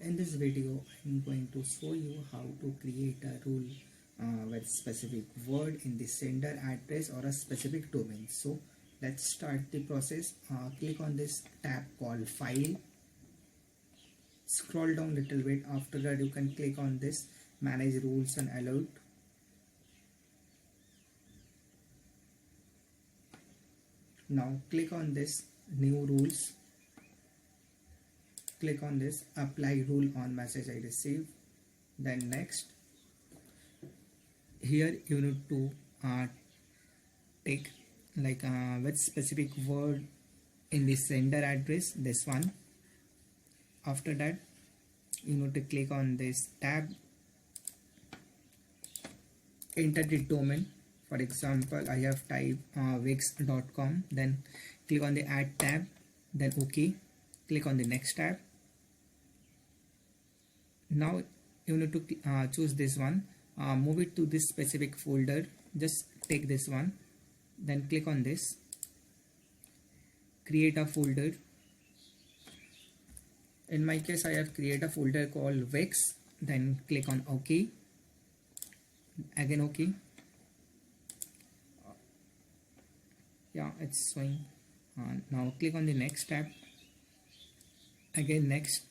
In this video, I'm going to show you how to create a rule with specific word in the sender address or a specific domain. So let's start the process. Click on this tab called File. Scroll down little bit. After that, you can click on this Manage Rules and Alert. Now click on this New Rules. Click on this Apply Rule on message I receive. Then next, here you need to take like with specific word in the sender address, this one. After that, you need to click on this tab, enter the domain. For example, I have typed wix.com. Then click on the add tab, then OK. Click on the next tab. Now you need to choose this one, move it to this specific folder. Just take this one, then click on this, create a folder. In my case, I have created a folder called Wix. Then click on OK, again OK. Yeah, it's showing. Now click on the next tab, again next.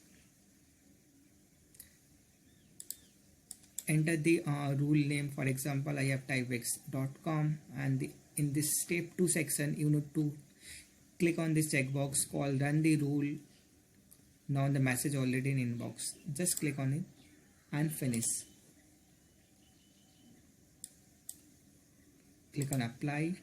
Enter the rule name. For example, I have typed wix.com, and in this step 2 section, you need to click on this checkbox called Run the Rule. Now the message already in inbox. Just click on it and finish. Click on Apply.